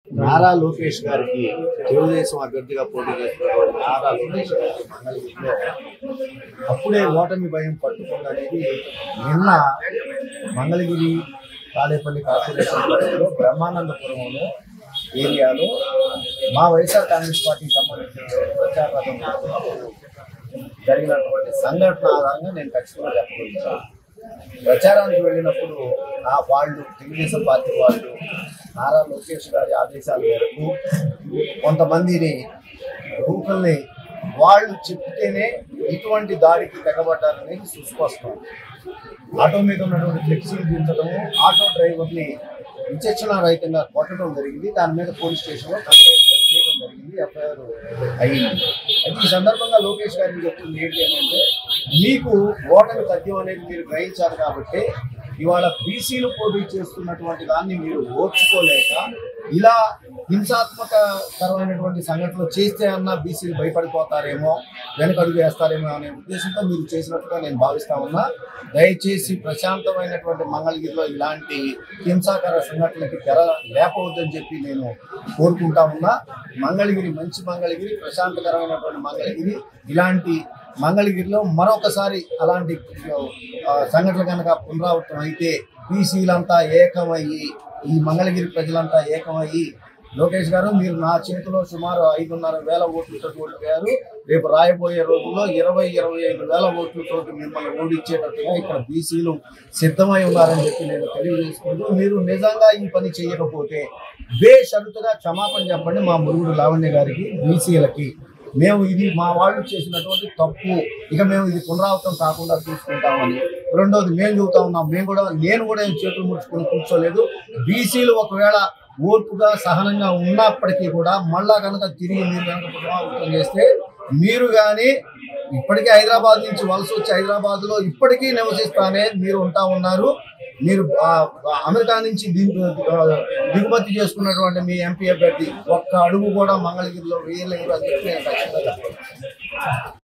నారా లోకేష్ గారికి తెలుగుదేశం అభ్యర్థిగా పోటీ చేస్తున్నటువంటి నారా లోకేష్ గారికి మంగళగిరిలో అప్పుడే ఓటమి భయం పట్టుకుందనేది నిన్న మంగళగిరి తాడేపల్లి కార్పొరేషన్ పరిధిలో బ్రహ్మానందపురంలో ఏరియాలో మా వైఎస్ఆర్ కాంగ్రెస్ పార్టీకి సంబంధించిన ప్రచార రథం జరిగినటువంటి సంఘటన ఆధారంగా నేను ఖచ్చితంగా చెప్పగలుగుతాను. ప్రచారానికి వెళ్ళినప్పుడు వాళ్ళు తెలుగుదేశం పార్టీ వాళ్ళు నారా లోకేష్ గారి ఆదేశాల మేరకు కొంతమందిని యువకుల్ని వాళ్ళు చెప్తేనే ఇటువంటి దాడికి తెగబడ్డారనేది సుస్పష్టం. ఆటో మీద ఉన్నటువంటి ఫ్లెక్సీలు దించడము, ఆటో డ్రైవర్ని విచక్షణ రహితంగా కొట్టడం జరిగింది. దాని మీద పోలీస్ స్టేషన్లో కంప్లైంట్ చేయడం జరిగింది, ఎఫ్ఐఆర్ అయ్యింది. అయితే ఈ సందర్భంగా లోకేష్ గారికి చెప్తుంది ఏంటి అంటే, మీకు ఓటమి తథ్యం అనేది మీరు గ్రహించారు కాబట్టి ఇవాళ బీసీలు పోటీ చేస్తున్నటువంటి దాన్ని మీరు ఓర్చుకోలేక ఇలా హింసాత్మకరమైనటువంటి సంఘటనలు చేస్తే అన్నా బీసీలు భయపడిపోతారేమో, వెనకడుగు వేస్తారేమో అనే ఉద్దేశంతో మీరు చేసినట్టుగా నేను భావిస్తా ఉన్నా. దయచేసి ప్రశాంతమైనటువంటి మంగళగిరిలో ఇలాంటి హింసాకర సంఘటనలకి తెర లేపవద్దని చెప్పి నేను కోరుకుంటా ఉన్నా. మంగళగిరి మంచి మంగళగిరి, ప్రశాంతకరమైనటువంటి మంగళగిరి. ఇలాంటి మంగళగిరిలో మరొకసారి అలాంటి సంఘటనలు కనుక పునరావృతం అయితే బీసీలంతా ఏకమయ్యి, ఈ మంగళగిరి ప్రజలంతా ఏకమయ్యి, లోకేష్ గారు మీరు నా చేతిలో సుమారు 5,500 ఓట్లతో ఓడిపోయారు, రేపు రాయబోయే రోజుల్లో 20-25,000 ఓట్లతో మిమ్మల్ని ఓడించేటట్టుగా ఇక్కడ బీసీలు సిద్ధమై ఉన్నారని చెప్పి నేను తెలియజేసుకుంటూ, మీరు నిజంగా ఈ పని చేయకపోతే బేషరతుగా క్షమాపణ చెప్పండి మా మురుగుడు లావణ్య గారికి, బీసీలకి. మేము ఇది మా వాళ్ళు చేసినటువంటి తప్పు, ఇక మేము ఇది పునరావృతం కాకుండా చూసుకుంటామని. రెండోది మేము చెబుతా ఉన్నాం, నేను కూడా చేతులు ముడుచుకొని కూర్చోలేదు. బీసీలు ఒకవేళ ఓర్పుగా సహనంగా ఉన్నప్పటికీ కూడా మళ్ళా కనుక తిరిగి మీరు కనుక పునరావృతం చేస్తే, మీరు కానీ ఇప్పటికీ హైదరాబాద్ నుంచి వలస వచ్చి హైదరాబాద్లో ఇప్పటికీ నివసిస్తానే మీరు ఉంటా ఉన్నారు. మీరు అమెరికా నుంచి దిగుమతి చేసుకున్నటువంటి మీ ఎంపీ అభ్యర్థి ఒక్క అడుగు కూడా మంగళగిరిలో వేయలేరు అని చెప్పి నేను ఖచ్చితంగా చెప్పాను.